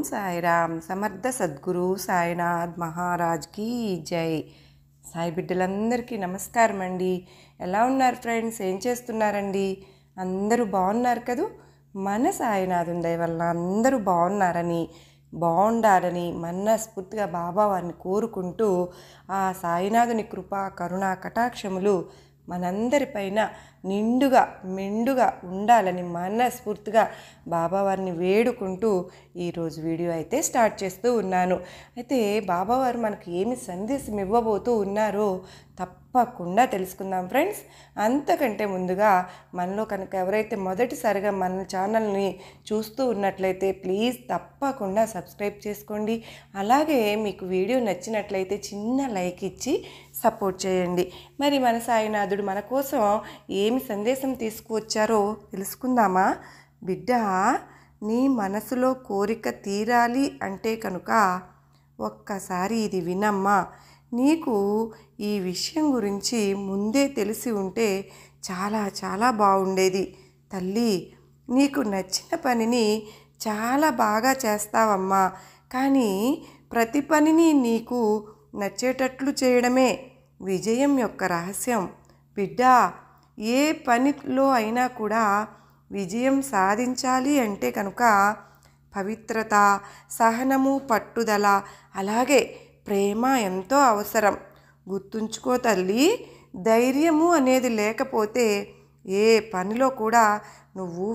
సాయిరామ్. సమర్థ సద్గురు సాయినాథ్ మహారాజ్ కీ జై. సాయి బిడ్డలందరికీ నమస్కారం అండి. ఎలా ఉన్నారు ఫ్రెండ్స్? ఏం చేస్తున్నారండి? అందరూ బాగున్నారు కదూ? మన సాయినాథుని దయ వల్ల అందరూ బాగుండాలని మనస్ఫూర్తిగా బాబా వారిని కోరుకుంటూ ఆ సాయినాథుని కృపా కరుణా కటాక్షములు మనందరిపైన నిండుగా మెండుగా ఉండాలని మనస్ఫూర్తిగా బాబావారిని వేడుకుంటూ ఈరోజు వీడియో అయితే స్టార్ట్ చేస్తూ ఉన్నాను. అయితే బాబావారు మనకు ఏమి సందేశం ఇవ్వబోతూ ఉన్నారో తప్పకుండా తెలుసుకుందాం ఫ్రెండ్స్. అంతకంటే ముందుగా మనలో కనుక ఎవరైతే మొదటిసారిగా మన ఛానల్ని చూస్తూ ఉన్నట్లయితే ప్లీజ్ తప్పకుండా సబ్స్క్రైబ్ చేసుకోండి. అలాగే మీకు వీడియో నచ్చినట్లయితే చిన్న లైక్ ఇచ్చి సపోర్ట్ చేయండి. మరి మన సాయినాథుడు మన కోసం ఏమి సందేశం తీసుకువచ్చారో తెలుసుకుందామా? బిడ్డ, నీ మనసులో కోరిక తీరాలి అంటే కనుక ఒక్కసారి ఇది వినమ్మా. నీకు ఈ విషయం గురించి ముందే తెలిసి ఉంటే చాలా చాలా బాగుండేది. తల్లి, నీకు నచ్చిన పనిని చాలా బాగా చేస్తావమ్మా. కానీ ప్రతి పనిని నీకు నచ్చేటట్లు చేయడమే విజయం యొక్క రహస్యం. బిడ్డ, ఏ పనిలో అయినా కూడా విజయం సాధించాలి అంటే కనుక పవిత్రత, సహనము, పట్టుదల, అలాగే ప్రేమ ఎంతో అవసరం. గుర్తుంచుకో తల్లి, ధైర్యము అనేది లేకపోతే ఏ పనిలో కూడా నువ్వు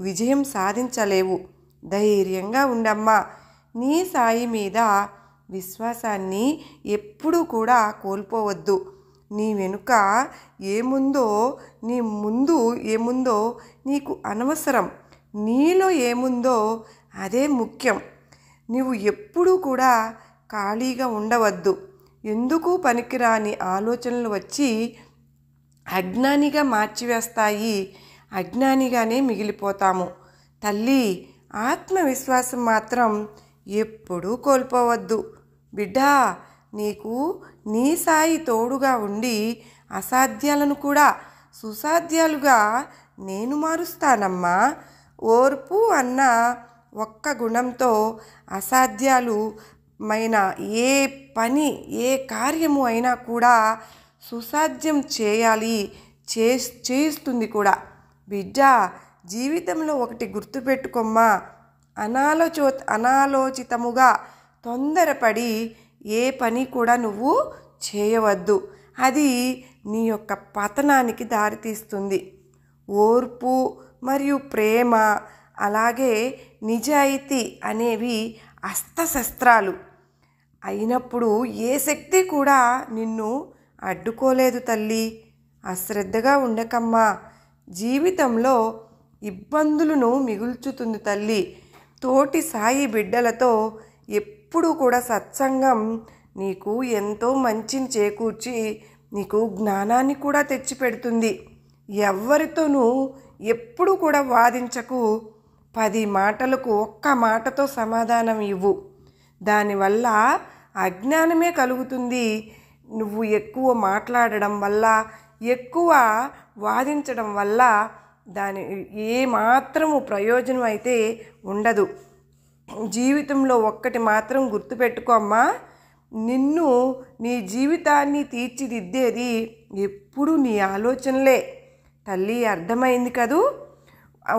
విజయం సాధించలేవు. ధైర్యంగా ఉండమ్మా. నీ సాయి మీద విశ్వాసాన్ని ఎప్పుడూ కూడా కోల్పోవద్దు. నీ వెనుక నీ ముందు ఏముందో నీకు అనవసరం. నీలో ఏముందో అదే ముఖ్యం. నువ్వు ఎప్పుడూ కూడా ఖాళీగా ఉండవద్దు. ఎందుకు పనికిరాని ఆలోచనలు వచ్చి అజ్ఞానిగా మార్చివేస్తాయి. అజ్ఞానిగానే మిగిలిపోతాము. తల్లి, ఆత్మవిశ్వాసం మాత్రం ఎప్పుడూ కోల్పోవద్దు. బిడ్డా, నీకు నీ సాయి తోడుగా ఉండి అసాధ్యాలను కూడా సుసాధ్యాలుగా నేను మారుస్తానమ్మా. ఓర్పు అన్న ఒక్క గుణంతో అసాధ్యాలు ఏ పని ఏ కార్యము అయినా కూడా సుసాధ్యం చేయిస్తుంది కూడా. బిడ్డ, జీవితంలో ఒకటి గుర్తుపెట్టుకోమ్మా. అనాలోచితముగా తొందరపడి ఏ పని కూడా నువ్వు చేయవద్దు. అది నీ యొక్క పతనానికి దారితీస్తుంది. ఓర్పు మరియు ప్రేమ, అలాగే నిజాయితీ అనేవి అస్త్రశస్త్రాలు అయినప్పుడు ఏ శక్తి కూడా నిన్ను అడ్డుకోలేదు తల్లి. అశ్రద్ధగా ఉండకమ్మా. జీవితంలో ఇబ్బందులను మిగుల్చుతుంది తల్లి. తోటి సాయి బిడ్డలతో ఎప్పుడూ కూడా సత్సంగం నీకు ఎంతో మంచిని చేకూర్చి నీకు జ్ఞానాన్ని కూడా తెచ్చిపెడుతుంది. ఎవరితోనూ ఎప్పుడు కూడా వాదించకు. 10 మాటలకు ఒక్క మాటతో సమాధానం ఇవ్వు. దానివల్ల అజ్ఞానమే కలుగుతుంది. నువ్వు ఎక్కువ మాట్లాడడం వల్ల, ఎక్కువ వాదించడం వల్ల ఏమాత్రము ప్రయోజనం అయితే ఉండదు. జీవితంలో ఒక్కటి మాత్రం గుర్తుపెట్టుకోమ్మా. నీ జీవితాన్ని తీర్చిదిద్దేది ఎప్పుడు నీ ఆలోచనలే. తల్లి, అర్థమైంది కదూ?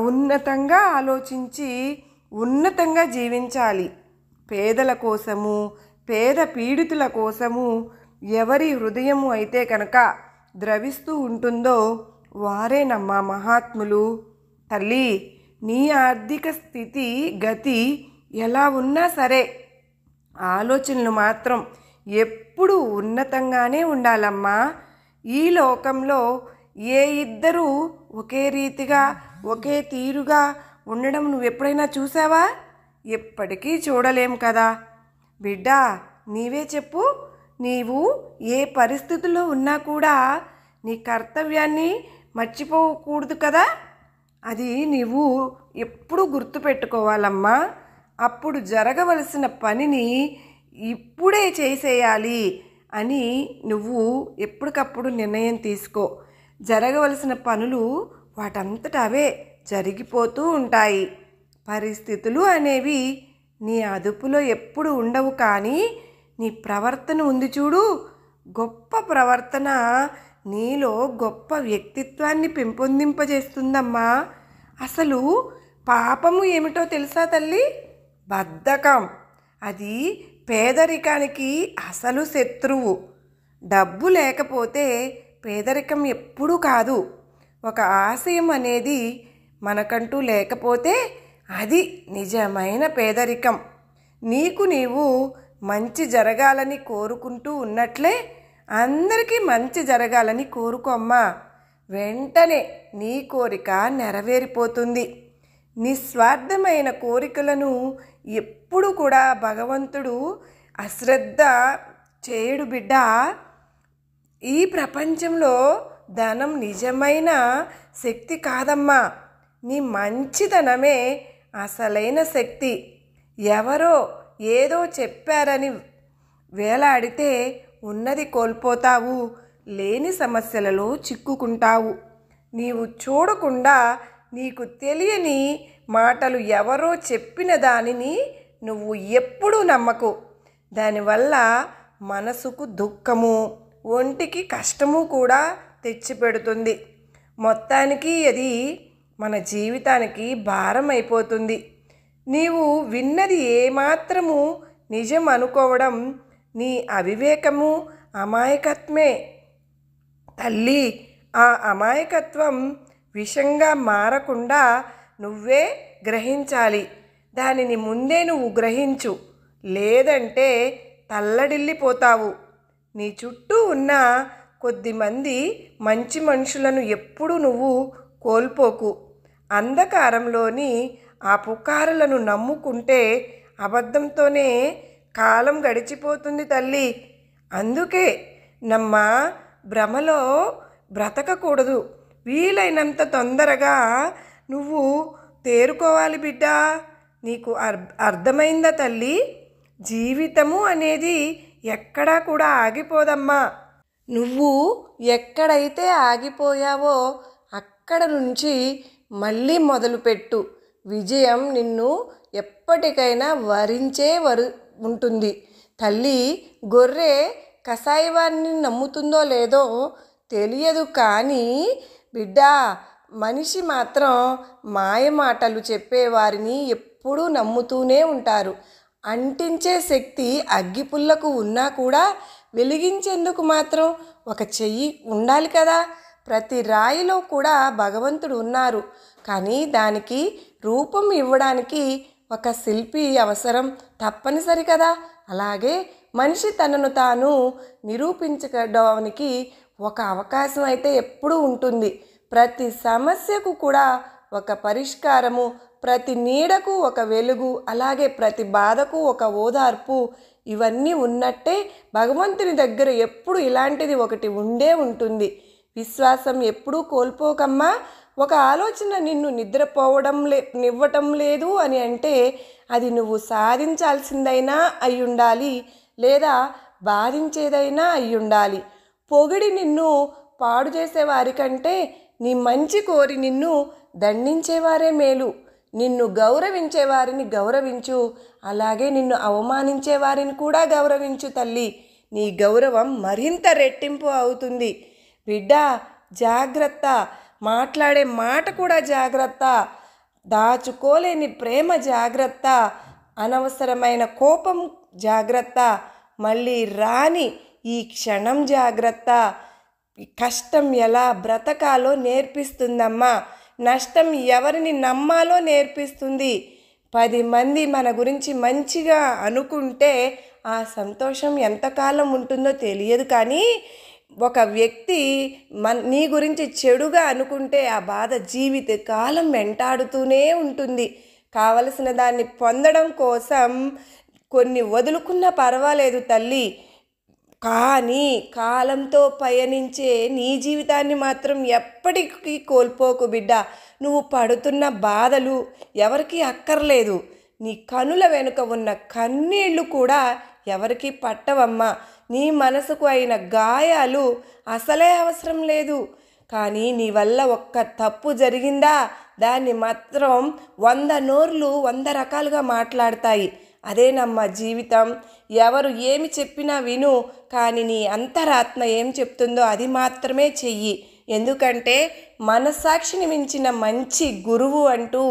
ఉన్నతంగా ఆలోచించి ఉన్నతంగా జీవించాలి. పేదల కోసము, పేద పీడితుల కోసము ఎవరి హృదయము అయితే కనుక ద్రవిస్తూ ఉంటుందో వారేనమ్మా మహాత్ములు. తల్లి, నీ ఆర్థిక స్థితి గతి ఎలా ఉన్నా సరే ఆలోచనలు మాత్రం ఎప్పుడూ ఉన్నతంగానే ఉండాలమ్మా. ఈ లోకంలో ఏ ఇద్దరూ ఒకే రీతిగా ఒకే తీరుగా ఉండడం నువ్వు ఎప్పుడైనా చూసావా? ఎప్పటికీ చూడలేం కదా. బిడ్డ, నీవే చెప్పు. నీవు ఏ పరిస్థితుల్లో ఉన్నా కూడా నీ కర్తవ్యాన్ని మర్చిపోకూడదు కదా. అది నీవు ఎప్పుడు గుర్తుపెట్టుకోవాలమ్మా. అప్పుడు జరగవలసిన పనిని ఇప్పుడే చేసేయాలి అని నువ్వు ఎప్పటికప్పుడు నిర్ణయం తీసుకో. జరగవలసిన పనులు వాటంతట అవే జరిగిపోతూ ఉంటాయి. పరిస్థితులు అనేవి నీ అదుపులో ఎప్పుడు ఉండవు, కానీ నీ ప్రవర్తన ఉంది చూడు, గొప్ప ప్రవర్తన నీలో గొప్ప వ్యక్తిత్వాన్ని పెంపొందింపజేస్తుందమ్మా. అసలు పాపము ఏమిటో తెలుసా తల్లి? బద్ధకం. అది పేదరికానికి అసలు శత్రువు. డబ్బు లేకపోతే పేదరికం ఎప్పుడూ కాదు. ఒక ఆశయం అనేది మనకంటూ లేకపోతే అది నిజమైన పేదరికం. నీకు నీవు మంచి జరగాలని కోరుకుంటూ ఉన్నట్లే అందరికీ మంచి జరగాలని కోరుకోమ్మా. వెంటనే నీ కోరిక నెరవేరిపోతుంది. నిస్వార్థమైన కోరికలను ఎప్పుడు కూడా భగవంతుడు అశ్రద్ధ చేయడు బిడ్డ. ఈ ప్రపంచంలో ధనం నిజమైన శక్తి కాదమ్మా. నీ మంచితనమే అసలైన శక్తి. ఎవరో ఏదో చెప్పారని వేలాడితే ఉన్నది కోల్పోతావు, లేని సమస్యలలో చిక్కుకుంటావు. నీవు చూడకుండా నీకు తెలియని మాటలు ఎవరో చెప్పిన దానిని నువ్వు ఎప్పుడూ నమ్మకు. దానివల్ల మనసుకు దుఃఖము, ఒంటికి కష్టము కూడా తెచ్చిపెడుతుంది. మొత్తానికి అది మన జీవితానికి భారం అయిపోతుంది. నీవు విన్నది ఏమాత్రము నిజం అనుకోవడం నీ అవివేకము, అమాయకత్వమే. తల్లి, ఆ అమాయకత్వం విషంగా మారకుండా నువ్వే గ్రహించాలి. దానిని ముందే నువ్వు గ్రహించు, లేదంటే తల్లడిల్లిపోతావు. నీ చుట్టూ ఉన్న కొద్దిమంది మంచి మనుషులను ఎప్పుడు నువ్వు కోల్పోకు. అంధకారంలోని ఆ పుకారులను నమ్ముకుంటే అబద్ధంతోనే కాలం గడిచిపోతుంది తల్లి. అందుకే భ్రమలో బ్రతకకూడదు. వీలైనంత తొందరగా నువ్వు తేరుకోవాలి బిడ్డ. నీకు అర్థమైందా తల్లి? జీవితము అనేది ఎక్కడా కూడా ఆగిపోదమ్మా. నువ్వు ఎక్కడైతే ఆగిపోయావో అక్కడ నుంచి మళ్ళీ మొదలుపెట్టు. విజయం నిన్ను ఎప్పటికైనా వరించే ఉంటుంది. తల్లి, గొర్రె కసాయివాన్ని నమ్ముతుందో లేదో తెలియదు, కానీ బిడ్డ, మనిషి మాత్రం మాయమాటలు చెప్పేవారిని ఎప్పుడూ నమ్ముతూనే ఉంటారు. అంటించే శక్తి అగ్గిపుల్లకు ఉన్నా కూడా వెలిగించేందుకు మాత్రం ఒక చెయ్యి ఉండాలి కదా. ప్రతి రాయిలో కూడా భగవంతుడు ఉన్నారు, కానీ దానికి రూపం ఇవ్వడానికి ఒక శిల్పి అవసరం, తప్పనిసరి కదా. అలాగే మనిషి తనను తాను నిరూపించుకోవడానికి ఒక అవకాశం అయితే ఎప్పుడూ ఉంటుంది. ప్రతి సమస్యకు కూడా ఒక పరిష్కారము, ప్రతి నీడకు ఒక వెలుగు, అలాగే ప్రతి బాధకు ఒక ఓదార్పు, ఇవన్నీ ఉన్నట్టే భగవంతుని దగ్గర ఎప్పుడు ఇలాంటిది ఒకటి ఉండే ఉంటుంది. విశ్వాసం ఎప్పుడూ కోల్పోకమ్మా. ఒక ఆలోచన నిన్ను నివ్వటం లేదు అని అంటే అది నువ్వు సాధించాల్సిందైనా అయ్యుండాలి, లేదా బాధించేదైనా అయ్యుండాలి. పొగిడి నిన్ను పాడు చేసేవారికంటే నీ మంచి కోరి నిన్ను దండించేవారే మేలు. నిన్ను గౌరవించే వారిని గౌరవించు, అలాగే నిన్ను అవమానించే వారిని కూడా గౌరవించు తల్లి. నీ గౌరవం మరింత రెట్టింపు అవుతుంది. బిడ్డ, జాగ్రత్త. మాట్లాడే మాట కూడా జాగ్రత్త. దాచుకోలేని ప్రేమ జాగ్రత్త. అనవసరమైన కోపం జాగ్రత్త. మళ్ళీ రాని ఈ క్షణం జాగ్రత్త. కష్టం ఎలా బ్రతకాలో నేర్పిస్తుందమ్మా. నష్టం ఎవరిని నమ్మాలో నేర్పిస్తుంది. 10 మంది మన గురించి మంచిగా అనుకుంటే ఆ సంతోషం ఎంతకాలం ఉంటుందో తెలియదు, కానీ ఒక వ్యక్తి నీ గురించి చెడుగా అనుకుంటే ఆ బాధ జీవితకాలం వెంటాడుతూనే ఉంటుంది. కావలసిన దాన్ని పొందడం కోసం కొన్ని వదులుకున్నా పర్వాలేదు తల్లి, కానీ కాలంతో పయనించే నీ జీవితాన్ని మాత్రం ఎప్పటికీ కోల్పోకు బిడ్డ. నువ్వు పడుతున్న బాధలు ఎవరికీ అక్కర్లేదు. నీ కనుల వెనుక ఉన్న కన్నీళ్లు కూడా ఎవరికీ పట్టవమ్మా. నీ మనసుకు అయిన గాయాలు అసలే అవసరం లేదు. కానీ నీ వల్ల ఒక్క తప్పు జరిగిందా, దాన్ని మాత్రం 100 నోర్లు 100 రకాలుగా మాట్లాడతాయి. అదేనమ్మా జీవితం. ఎవరు ఏమి చెప్పినా విను, కానీ నీ అంతరాత్మ ఏం చెప్తుందో అది మాత్రమే చెయ్యి. ఎందుకంటే మనస్సాక్షిని మించిన మంచి గురువు అంటూ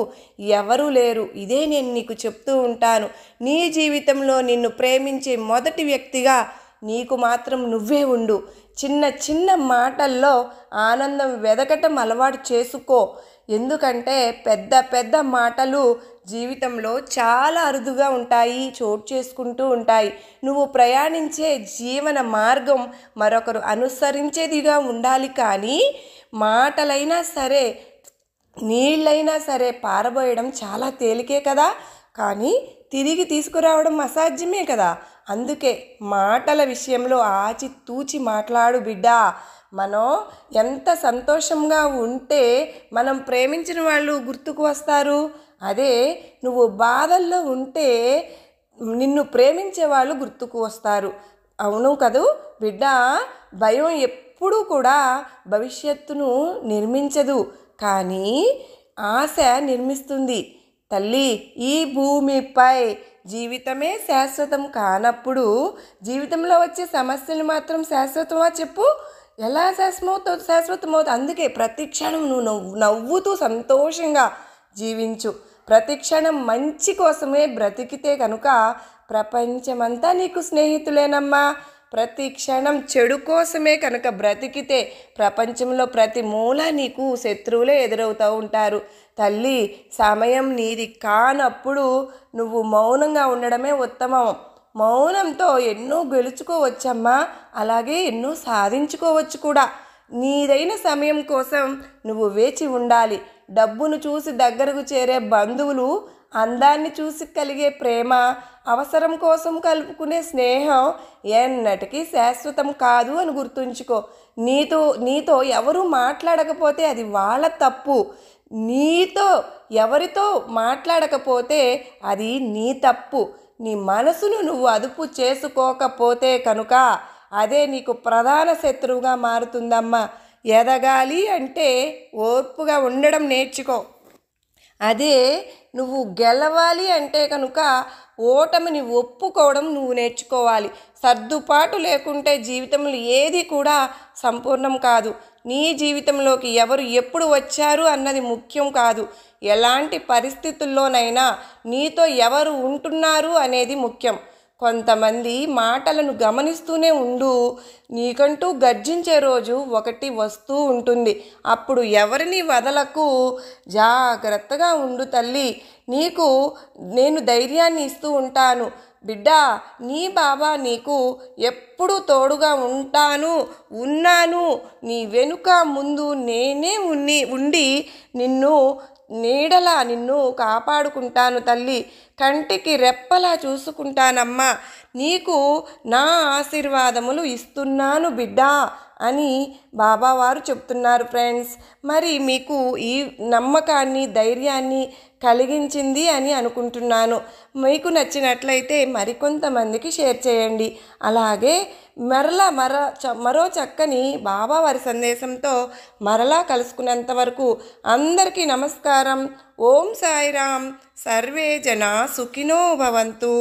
ఎవరూ లేరు. ఇదే నేను నీకు చెప్తూ ఉంటాను. నీ జీవితంలో నిన్ను ప్రేమించే మొదటి వ్యక్తిగా నీకు మాత్రం నువ్వే ఉండు. చిన్న చిన్న మాటల్లో ఆనందం వెదకటం అలవాటు చేసుకో. ఎందుకంటే పెద్ద పెద్ద మాటలు జీవితంలో చాలా అరుదుగా ఉంటాయి, చోటు చేసుకుంటూ ఉంటాయి. నువ్వు ప్రయాణించే జీవన మార్గం మరొకరు అనుసరించేదిగా ఉండాలి. కానీ మాటలైనా సరే, నీళ్ళైనా సరే పారబోయడం చాలా తేలికే కదా, కానీ తిరిగి తీసుకురావడం అసాధ్యమే కదా. అందుకే మాటల విషయంలో ఆచితూచి మాట్లాడు బిడ్డా. మనం ఎంత సంతోషంగా ఉంటే మనం ప్రేమించిన వాళ్ళు గుర్తుకు వస్తారు. అదే నువ్వు బాధల్లో ఉంటే నిన్ను ప్రేమించే వాళ్ళు గుర్తుకు వస్తారు. అవును కదూ బిడ్డ. భయం ఎప్పుడూ కూడా భవిష్యత్తును నిర్మించదు, కానీ ఆశ నిర్మిస్తుంది. తల్లి, ఈ భూమిపై జీవితమే శాశ్వతం కానప్పుడు జీవితంలో వచ్చే సమస్యలు మాత్రం శాశ్వతమా చెప్పు? ఎలా శాశ్వతమవుతుంది? అందుకే ప్రతి క్షణం నువ్వు నవ్వుతూ సంతోషంగా జీవించు. ప్రతి క్షణం మంచి కోసమే బ్రతికితే కనుక ప్రపంచమంతా నీకు స్నేహితులేనమ్మా. ప్రతి క్షణం చెడు కోసమే కనుక బ్రతికితే ప్రపంచంలో ప్రతి మూల నీకు శత్రువులే ఎదురవుతూ ఉంటారు. తల్లి, సమయం నీది కానప్పుడు నువ్వు మౌనంగా ఉండడమే ఉత్తమం. మౌనంతో ఎన్నో గెలుచుకోవచ్చమ్మా, అలాగే ఎన్నో సాధించుకోవచ్చు కూడా. నీదైన సమయం కోసం నువ్వు వేచి ఉండాలి. డబ్బును చూసి దగ్గరకు చేరే బంధువులు, అందాన్ని చూసి కలిగే ప్రేమ, అవసరం కోసం కలుపుకునే స్నేహం ఎన్నటికీ శాశ్వతం కాదు అని గుర్తుంచుకో. నీతో ఎవరు మాట్లాడకపోతే అది వాళ్ళ తప్పు. నీతో ఎవరితో మాట్లాడకపోతే అది నీ తప్పు. నీ మనసును నువ్వు అదుపు చేసుకోకపోతే కనుక అదే నీకు ప్రధాన శత్రువుగా మారుతుందమ్మా. ఎదగాలి అంటే ఓర్పుగా ఉండడం నేర్చుకో. అదే నువ్వు గెలవాలి అంటే కనుక ఓటమిని ఒప్పుకోవడం నువ్వు నేర్చుకోవాలి. సర్దుబాటు లేకుంటే జీవితంలో ఏది కూడా సంపూర్ణం కాదు. నీ జీవితంలోకి ఎవరు ఎప్పుడు వచ్చారు అన్నది ముఖ్యం కాదు. ఎలాంటి పరిస్థితుల్లోనైనా నీతో ఎవరు ఉంటున్నారు అనేది ముఖ్యం. కొంతమంది మాటలను గమనిస్తూనే ఉండు. నీకంటూ గర్జించే రోజు ఒకటి వస్తూ ఉంటుంది. అప్పుడు ఎవరిని వదలకు. జాగ్రత్తగా ఉండు తల్లి. నీకు నేను ధైర్యాన్ని ఇస్తూ ఉంటాను బిడ్డా. నీ బాబా నీకు ఎప్పుడు తోడుగా ఉన్నాను. నీ వెనుక ముందు నేనే ఉండి నిన్ను కాపాడుకుంటాను తల్లి. కంటికి రెప్పలా చూసుకుంటానమ్మా. నీకు నా ఆశీర్వాదములు ఇస్తున్నాను బిడ్డా అని బాబావారు చెప్తున్నారు ఫ్రెండ్స్. మరి మీకు ఈ నమ్మకాన్ని, ధైర్యాన్ని కలిగించింది అని అనుకుంటున్నాను. మీకు నచ్చినట్లయితే మరికొంతమందికి షేర్ చేయండి. అలాగే మరో చక్కని బాబావారి సందేశంతో మరలా కలుసుకునేంత వరకు అందరికీ నమస్కారం. ఓం సాయిరామ్. సర్వే జనా సుఖినో భవంతు.